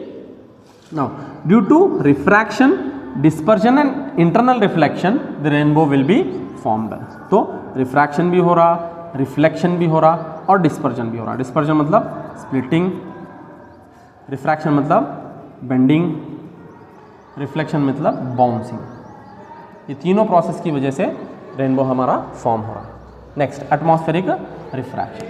Speaker 1: now due to refraction, dispersion and internal reflection the rainbow will be formed. तो रिफ्रैक्शन भी हो रहा, रिफ्लेक्शन भी हो रहा और डिस्पर्जन भी हो रहा। डिस्पर्जन मतलब स्प्लिटिंग, रिफ्रैक्शन मतलब बेंडिंग, रिफ्लेक्शन मतलब बाउंसिंग। ये तीनों प्रोसेस की वजह से रेनबो हमारा फॉर्म हो रहा है। Next, atmospheric refraction.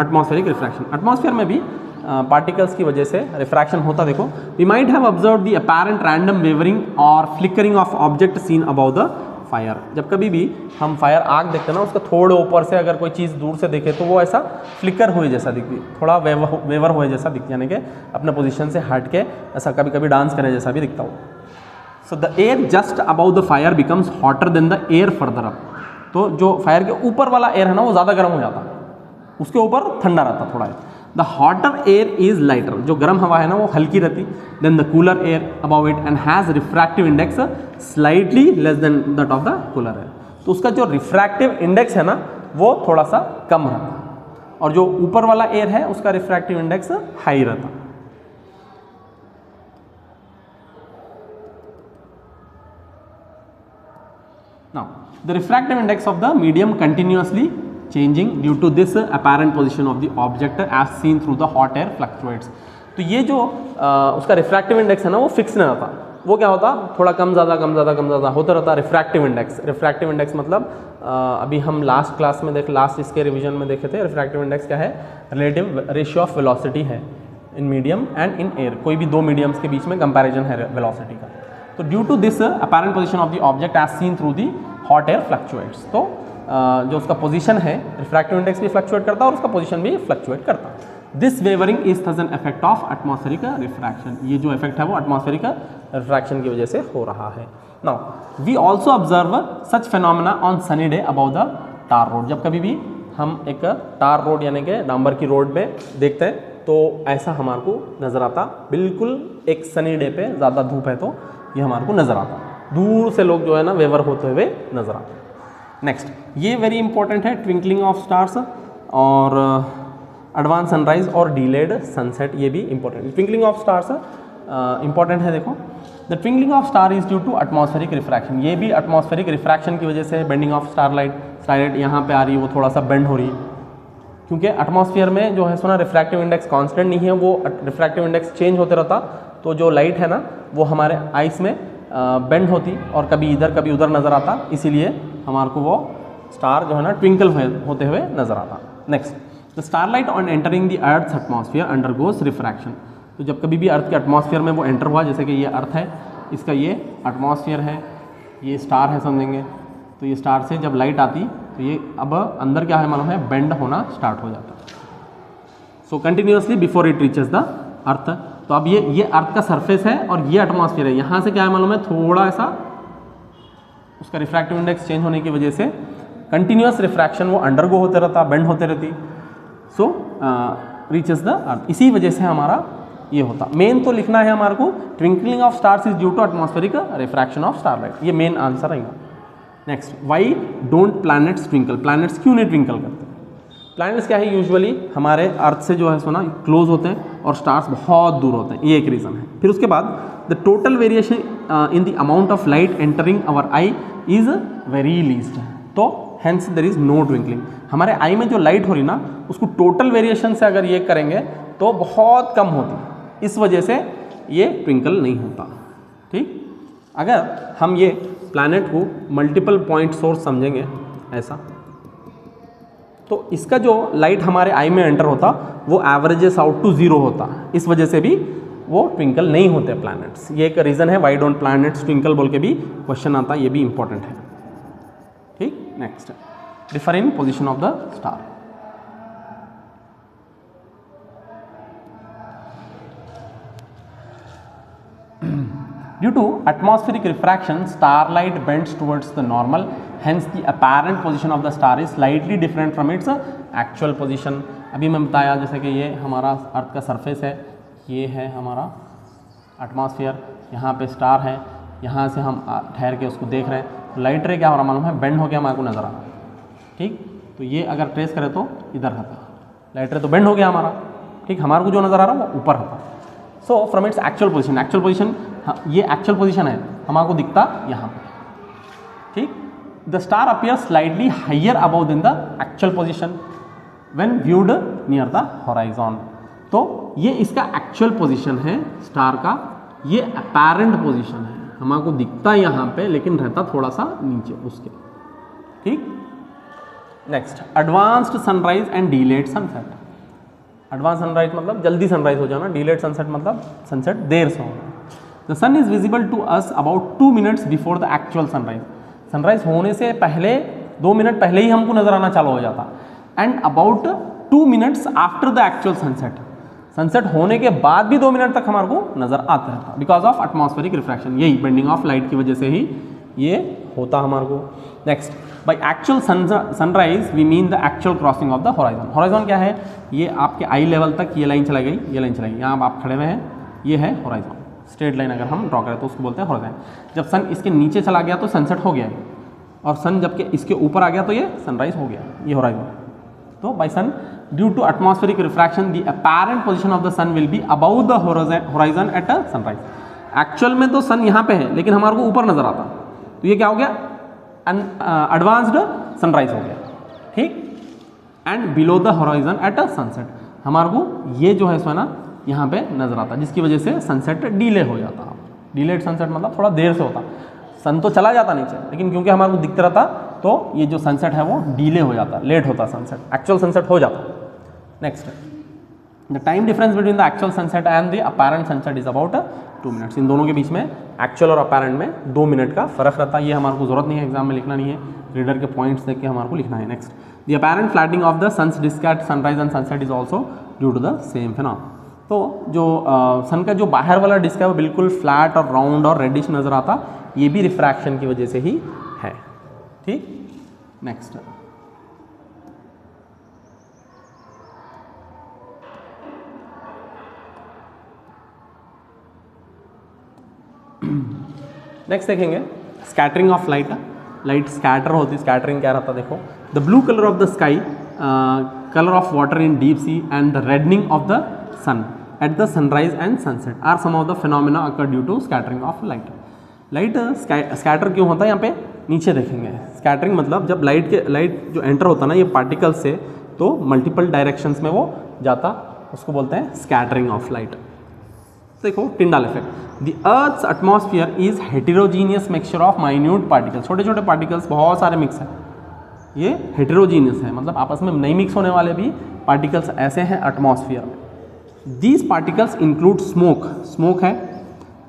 Speaker 1: Atmospheric refraction, atmosphere में भी पार्टिकल्स की वजह से रिफ्रैक्शन होता। देखो, we might have observed the apparent random wavering और flickering of object seen about the fire. जब कभी भी हम फायर आग देखते हैं ना, उसका थोड़े ऊपर से अगर कोई चीज़ दूर से देखे तो वो ऐसा फ्लिकर हुए जैसा दिखती, थोड़ा वेवर हुए जैसा दिखती, यानी कि अपने पोजीशन से हट के ऐसा कभी कभी डांस करे जैसा भी दिखता हो। So the air just about the fire becomes hotter then the air further up. तो जो फायर के ऊपर वाला एयर है ना वो ज़्यादा गर्म हो जाता, उसके ऊपर ठंडा रहता थोड़ा। The hotter air is lighter, जो गर्म हवा है ना वो हल्की रहती, then the cooler air above it and has refractive index slightly less than that of the cooler air. तो उसका जो रिफ्रैक्टिव इंडेक्स है ना वो थोड़ा सा कम रहता, और जो ऊपर वाला एयर है उसका रिफ्रैक्टिव इंडेक्स हाई रहता। Now, the refractive index of the medium continuously changing due to this apparent position of the object as seen through the hot air fluctuates। तो ये जो उसका रिफ्रैक्टिव इंडेक्स है ना वो फिक्स नहीं रहता, वो क्या होता, थोड़ा कम ज़्यादा होता रहता। रिफ्रैक्टिव इंडेक्स मतलब अभी हम लास्ट क्लास में लास्ट इसके रिवीजन में देखे थे, रिफ्रैक्टिव इंडेक्स क्या है, रिलेटिव रेशियो ऑफ वेलोसिटी है in medium and in air. कोई भी दो मीडियम्स के बीच में कंपैरिजन है वेलोसिटी का। तो due to this apparent position of the object as seen through the hot air fluctuates. तो जो उसका पोजीशन है, रिफ्रैक्टिव इंडेक्स भी फ्लक्चुएट करता और उसका पोजीशन भी फ्लक्चुएट करता। This wavering is thus an effect of atmospheric refraction. ये जो इफेक्ट है वो एटमॉस्फेरिक रिफ्रैक्शन की वजह से हो रहा है। Now we also observe such phenomena on sunny day about the tar road. जब कभी भी हम एक टार रोड यानी कि डांबर की रोड पे देखते हैं तो ऐसा हमारे को नज़र आता, बिल्कुल एक सनी डे पे, ज़्यादा धूप है तो ये हमारे को नज़र आता, दूर से लोग जो है ना वेवर होते हुए नज़र आते। नेक्स्ट, ये वेरी इंपॉर्टेंट है, ट्विंकलिंग ऑफ स्टार्स और एडवांस सनराइज और डिलेड सनसेट, ये भी important. Twinkling of stars important है। देखो, the twinkling of star is due to atmospheric refraction. ये भी एटमॉस्फेरिक रिफ्रैक्शन की वजह से बेंडिंग ऑफ स्टारलाइट यहाँ पे आ रही है, वो थोड़ा सा बेंड हो रही है, क्योंकि एटमॉस्फेयर में जो है सुना रिफ्रैक्टिव इंडेक्स कांस्टेंट नहीं है, वो रिफ्रैक्टिव इंडेक्स चेंज होते रहता। तो जो लाइट है ना वो हमारे आइस में बेंड होती और कभी इधर कभी उधर नज़र आता, इसीलिए हमारे को वो स्टार जो है ना ट्विंकल होते हुए नज़र आता। Next, the starlight on entering the earth's atmosphere undergoes refraction. तो जब कभी भी अर्थ के एटमॉस्फेयर में वो एंटर हुआ, जैसे कि ये अर्थ है, इसका ये एटमॉस्फेयर है, ये स्टार है समझेंगे, तो ये स्टार से जब लाइट आती तो ये अब अंदर क्या है मालूम है, बेंड होना स्टार्ट हो जाता। So continuously before it reaches the earth. तो अब ये अर्थ का सरफेस है और ये एटमॉस्फेयर है, यहाँ से क्या है मालूम है, थोड़ा ऐसा उसका रिफ्रैक्टिव इंडेक्स चेंज होने की वजह से कंटिन्यूस रिफ्रैक्शन वो अंडरगो होते रहता, बेंड होते रहती। सो रीचेस द अर्थ, इसी वजह से हमारा ये होता। मेन तो लिखना है हमारे को, twinkling of stars is due to atmospheric refraction of starlight, ये मेन आंसर रहेगा। Next, why don't planets twinkle. Planets क्यों नहीं ट्विंकल करते? प्लैनेट्स क्या है, यूजुअली हमारे अर्थ से जो है सुना क्लोज होते हैं और स्टार्स बहुत दूर होते हैं, ये एक रीज़न है। फिर उसके बाद the total variation in the amount of light entering our eye is very least. तो hence there is no twinkling. हमारे आई में जो लाइट हो रही ना उसको टोटल वेरिएशन से अगर ये करेंगे तो बहुत कम होती, इस वजह से ये ट्विंकल नहीं होता। ठीक, अगर हम ये प्लैनेट को मल्टीपल पॉइंट सोर्स समझेंगे ऐसा, तो इसका जो लाइट हमारे आई में एंटर होता वो एवरेजेस आउट टू 0 होता, इस वजह से भी वो ट्विंकल नहीं होते प्लैनेट्स। ये एक रीज़न है वाई डोंट प्लैनेट्स ट्विंकल बोल के भी क्वेश्चन आता, ये भी इंपॉर्टेंट है। ठीक, next, differ in position of the star. Due to atmospheric refraction starlight bends towards the normal, hence the apparent position of the star is slightly different from its actual position. अभी मैं बताया जैसे कि ये हमारा अर्थ का सरफेस है, ये है हमारा एटमॉस्फेयर, यहाँ पे स्टार है, यहाँ से हम ठहर के उसको देख रहे हैं, तो लाइट रे क्या हमारा मालूम है बेंड हो गया हमारे को नज़र आ रहा है। ठीक, तो ये अगर ट्रेस करें तो इधर होता, लाइट रे तो बेंड हो गया हमारा। ठीक, हमारे को जो नज़र आ रहा है वो ऊपर होता। So from its actual position, ये एक्चुअल पोजीशन है, हमारे को दिखता यहाँ पे। ठीक, the star appear slightly higher above than the actual position when viewed near the horizon. तो ये इसका एक्चुअल पोजीशन है स्टार का, ये अपैरेंट पोजीशन है, हमारे को दिखता यहाँ पे लेकिन रहता थोड़ा सा नीचे उसके। ठीक, next advanced sunrise and delayed sunset. Advance sunrise मतलब जल्दी सनराइज हो जाना, डिलेड सनसेट मतलब सनसेट देर से होना। The sun is visible to us about 2 minutes before the actual sunrise. Sunrise होने से पहले 2 मिनट पहले ही हमको नजर आना चालू हो जाता, and about 2 minutes after the actual sunset. Sunset होने के बाद भी 2 मिनट तक हमारे को नजर आता रहता, बिकॉज ऑफ एटमॉस्फेरिक रिफ्रैक्शन, यही बेंडिंग ऑफ लाइट की वजह से ही ये होता हमारे को। Next, by actual sunrise we mean the actual crossing of the horizon. Horizon क्या है, ये आपके आई लेवल तक ये लाइन चला गई, ये लाइन चला गई, यहाँ आप खड़े हुए हैं, ये है हॉराइजन। स्ट्रेट लाइन अगर हम ड्रॉ करें तो उसको बोलते हैं हॉराइजन। जब सन इसके नीचे चला गया तो सनसेट हो गया, और सन जबकि इसके ऊपर आ गया तो ये सनराइज हो गया, ये हॉराइजन। तो by sun due to atmospheric refraction the apparent position of the sun will be above the horizon at a sunrise. Actual में तो सन यहाँ पे है लेकिन हमारे को ऊपर नजर आता, तो ये क्या हो गया, एडवांस्ड सनराइज हो गया। ठीक, and below the horizon at a sunset, हमारे को ये जो है सो ना यहाँ पे नजर आता, जिसकी वजह से सनसेट डिले हो जाता। डिलेड सनसेट मतलब थोड़ा देर से होता, सन तो चला जाता नीचे लेकिन क्योंकि हमारे को दिखता रहता तो ये जो सनसेट है वो डिले हो जाता, लेट होता सनसेट, एक्चुअल सनसेट हो जाता। Next, the time difference between the actual sunset and the apparent sunset is about 2 minutes. इन दोनों के बीच में एक्चुअल और अपैरेंट में 2 मिनट का फर्क रहता है। ये हमारे को जरूरत नहीं है, एग्जाम में लिखना नहीं है, रीडर के पॉइंट्स देख के हमारे को लिखना है। Next, the apparent flattening of the sun's disc at sunrise and sunset is also due to the same phenomenon. तो जो सन का जो बाहर वाला डिस्क है वो बिल्कुल फ्लैट और राउंड और रेडिश नजर आता, ये भी रिफ्रैक्शन की वजह से ही है। ठीक, नेक्स्ट, नेक्स्ट देखेंगे scattering of light. Light scatter होती, स्कैटरिंग क्या रहता देखो, the blue colour of the sky, colour of water in deep sea and the reddening of the sun at the sunrise and sunset are some of the phenomena occur due to scattering of light. Light scatter क्यों होता है, यहाँ पे नीचे देखेंगे। Scattering मतलब जब light जो एंटर होता है ना ये पार्टिकल से, तो मल्टीपल डायरेक्शंस में वो जाता, उसको बोलते हैं स्कैटरिंग ऑफ लाइट। देखो Tyndall effect, the earth's atmosphere is heterogeneous mixture of minute particles. छोटे छोटे पार्टिकल्स बहुत सारे मिक्स हैं, ये हेटेरोजीनियस है मतलब आपस में नहीं मिक्स होने वाले भी पार्टिकल्स ऐसे हैं एटमॉस्फेयर में। These particles include smoke, smoke है,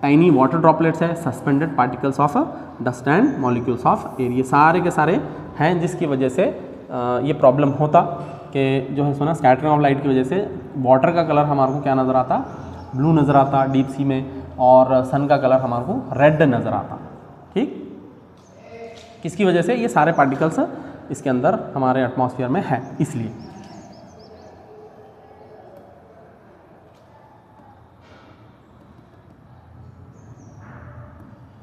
Speaker 1: टाइनी वाटर ड्रॉपलेट्स है, suspended particles of dust and molecules of air, ये सारे के सारे हैं जिसकी वजह से ये प्रॉब्लम होता कि जो है सोना स्कैटरिंग ऑफ लाइट की वजह से वाटर का कलर हमारे को क्या नज़र आता, ब्लू नज़र आता डीप सी में, और सन का कलर हमारे को रेड नज़र आता। ठीक, किसकी वजह से, ये सारे पार्टिकल्स इसके अंदर हमारे एटमॉस्फेयर में है इसलिए।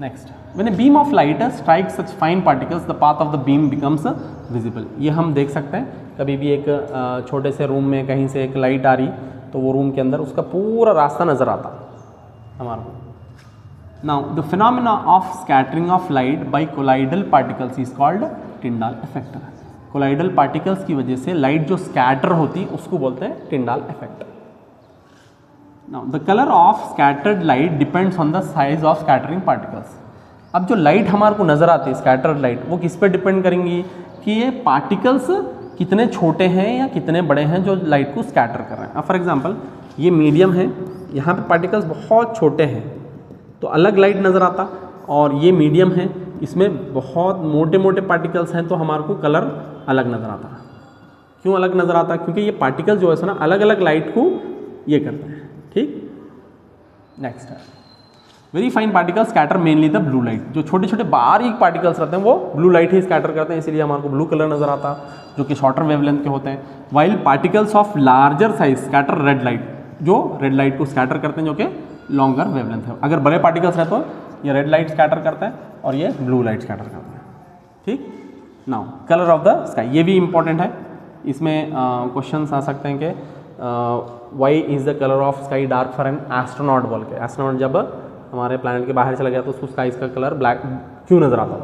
Speaker 1: Next, when a beam of light strikes such fine particles the path of the beam becomes visible. ये हम देख सकते हैं, कभी भी एक छोटे से रूम में कहीं से एक लाइट आ रही तो वो रूम के अंदर उसका पूरा रास्ता नज़र आता हमारे को। Now the phenomena of scattering of light by colloidal particles is called Tyndall effect. Colloidal particles की वजह से लाइट जो स्कैटर होती उसको बोलते हैं Tyndall effect. Now the colour of scattered light depends on the size of scattering particles. अब जो लाइट हमारे को नज़र आती है स्कैटर्ड लाइट, वो किस पे डिपेंड करेंगी कि ये पार्टिकल्स कितने छोटे हैं या कितने बड़े हैं जो लाइट को स्कैटर कर रहे हैं। अब फॉर एग्जांपल ये मीडियम है, यहाँ पे पार्टिकल्स बहुत छोटे हैं तो अलग लाइट नज़र आता, और ये मीडियम है इसमें बहुत मोटे मोटे पार्टिकल्स हैं तो हमारे को कलर अलग नज़र आता। क्यों अलग नज़र आता, क्योंकि ये पार्टिकल जो है ना अलग अलग लाइट को ये करते हैं। ठीक, नेक्स्ट है very fine particles scatter mainly the blue light, जो छोटे छोटे बारीक पार्टिकल्स रहते हैं वो ब्लू लाइट ही स्कैटर करते हैं, इसीलिए हमारे को ब्लू कलर नजर आता है, जो कि शॉर्टर वेवलेंथ के होते हैं। While particles of larger size scatter red light, जो रेड लाइट को स्कैटर करते हैं, जो कि लॉन्गर वेवलेंथ है। अगर बड़े पार्टिकल्स रहते हो ये रेड लाइट स्कैटर करते हैं और ये ब्लू लाइट स्कैटर करते हैं। ठीक, now colour of the sky, ये भी इंपॉर्टेंट है, इसमें क्वेश्चन आ सकते हैं कि why is the colour of sky dark for an astronaut बोल के। एस्ट्रोनॉट जब हमारे प्लैनेट के बाहर चला गया तो उसको स्काई का कलर ब्लैक क्यों नजर आता है।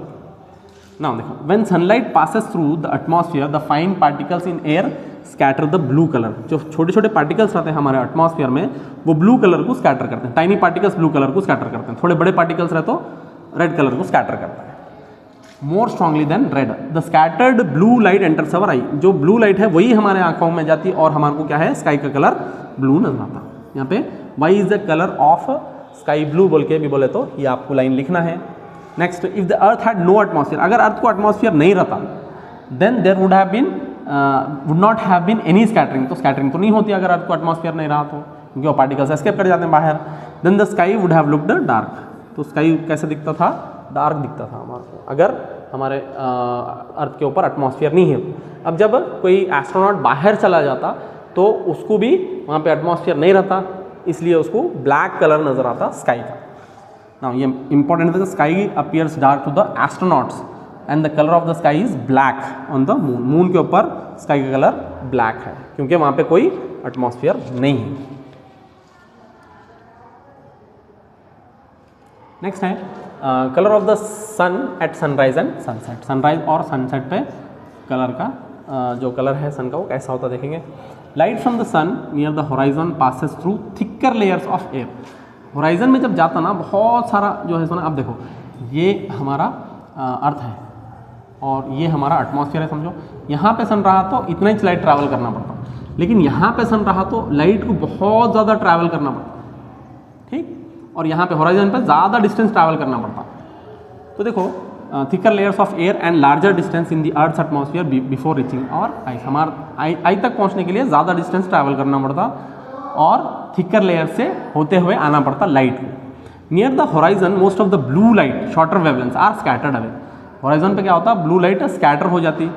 Speaker 1: नाउ देखो, when sunlight passes through the atmosphere the fine particles in air scatter the blue colour, जो छोटे छोटे पार्टिकल्स रहते हैं हमारे एटमॉस्फेयर में वो ब्लू कलर को स्कैटर करते हैं। टाइनी पार्टिकल्स ब्लू कलर को स्कैटर करते हैं, थोड़े बड़े पार्टिकल्स रहे तो रेड कलर को स्कैटर करता है। More strongly than red the scattered blue light enters our eye, जो ब्लू लाइट है वही हमारे आंखों में जाती है और हमारे को क्या है, स्काई का कलर ब्लू नजर आता है। यहाँ पे why is the colour of sky blue बोल के भी बोले तो ये आपको लाइन लिखना है। Next, if the earth had no atmosphere, अगर अर्थ को एटमॉस्फेयर नहीं रहता then there would have been would not have been any scattering, तो स्कैटरिंग तो नहीं होती अगर अर्थ को एटमॉस्फेयर नहीं रहा तो, क्योंकि वो पार्टिकल्स एस्केप कर जाते हैं बाहर। Then the sky would have looked dark, तो स्काई कैसे दिखता था, डार्क दिखता था हमारे को अगर हमारे अर्थ के ऊपर एटमॉस्फेयर नहीं है। अब जब कोई एस्ट्रोनॉट बाहर चला जाता तो उसको भी वहाँ पे एटमॉस्फेयर नहीं रहता, इसलिए उसको ब्लैक कलर नजर आता स्काई का। नाउ ये इंपॉर्टेंट है, sky appears dark to the astronauts and the colour of the sky is black on the moon, moon के ऊपर स्काई का कलर ब्लैक है क्योंकि वहाँ पे कोई एटमॉस्फेयर नहीं है। नेक्स्ट है colour of the sun at sunrise and sunset, sunrise और सनसेट पे कलर का जो कलर है सन का वो कैसा होता है देखेंगे। Light from the sun near the horizon passes through thicker layers of air, horizon में जब जाता ना बहुत सारा जो है सोना, अब देखो ये हमारा अर्थ है और ये हमारा एटमॉस्फेयर है समझो, यहाँ पे सन रहा तो इतना ही लाइट ट्रैवल करना पड़ता, लेकिन यहाँ पे सन रहा तो लाइट को बहुत ज़्यादा ट्रैवल करना पड़ता, ठीक, और यहाँ पे होराइजन पे ज़्यादा डिस्टेंस ट्रैवल करना पड़ता। तो देखो thicker layers of air and larger distance in the earth's atmosphere before reaching our eyes, हमारे आई तक पहुँचने के लिए ज़्यादा डिस्टेंस ट्रैवल करना पड़ता और थिकर लेयर से होते हुए आना पड़ता लाइट को। Near the horizon most of the blue light shorter wavelengths are scattered away, horizon पे क्या होता है, ब्लू लाइट स्कैटर हो जाती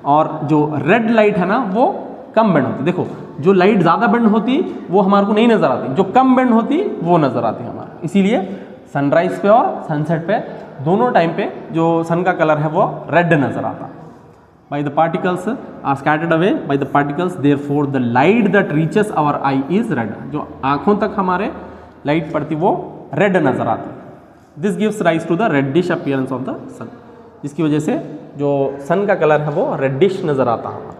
Speaker 1: और जो रेड लाइट है ना वो कम बेंड होती। देखो जो लाइट ज़्यादा बेंड होती वो हमारे को नहीं नज़र आती, जो कम बेंड होती वो नज़र आती हमारे, इसीलिए सनराइज पे और सनसेट पे दोनों टाइम पे जो सन का कलर है वो रेड नज़र आता। By the particles are scattered away by the particles therefore the light that reaches our eye is red, जो आँखों तक हमारे लाइट पड़ती वो रेड नज़र आती। This gives rise to the reddish appearance of the sun, जिसकी वजह से जो सन का कलर है वो रेडिश नज़र आता हमारा।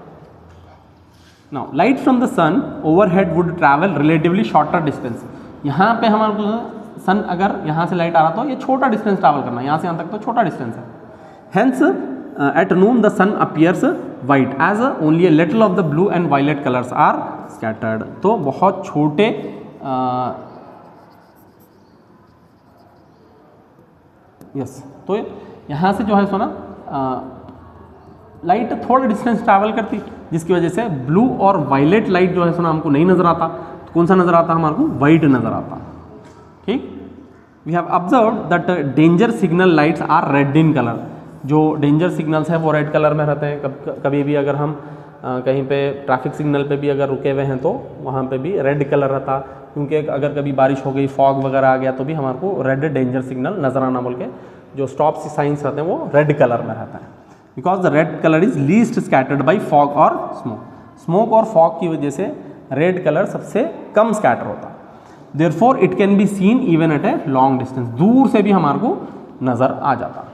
Speaker 1: Now light from the sun overhead would travel relatively shorter distance, यहाँ पे हमारे को सन अगर यहाँ से लाइट आ रहा तो ये छोटा डिस्टेंस ट्रैवल करना, यहाँ से यहाँ तक तो छोटा डिस्टेंस है। Hence at noon the sun appears white as only a little of the blue and violet colours are scattered, तो बहुत छोटे यस तो यहाँ से जो है सो ना लाइट थोड़ा डिस्टेंस ट्रैवल करती, जिसकी वजह से ब्लू और वायलेट लाइट जो है सो ना हमको नहीं नज़र आता, तो कौन सा नज़र आता हमारे को, वाइट नज़र आता। ठीक, we have observe that danger signal lights are red in colour, जो डेंजर सिग्नल्स हैं वो रेड कलर में रहते हैं। कभी भी अगर हम कहीं पे ट्रैफिक सिग्नल पे भी अगर रुके हुए हैं तो वहाँ पे भी रेड कलर रहता, क्योंकि अगर कभी बारिश हो गई, फॉग वगैरह आ गया तो भी हमारे को रेड डेंजर सिग्नल नजर आना बोल के जो स्टॉप साइंस रहते हैं वो रेड कलर में रहता है, because the red colour is least scattered by fog और स्मोक, स्मोक और फॉग की वजह से रेड कलर सबसे कम स्कैटर होता है। Therefore it can be seen even at a long distance, दूर से भी हमारे को नज़र आ जाता।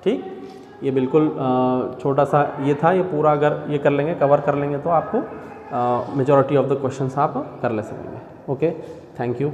Speaker 1: ठीक, ये बिल्कुल छोटा सा ये था, ये पूरा अगर ये कर लेंगे, कवर कर लेंगे तो आपको मेजॉरिटी ऑफ द क्वेश्चंस आप कर ले सकेंगे। Okay, thank you.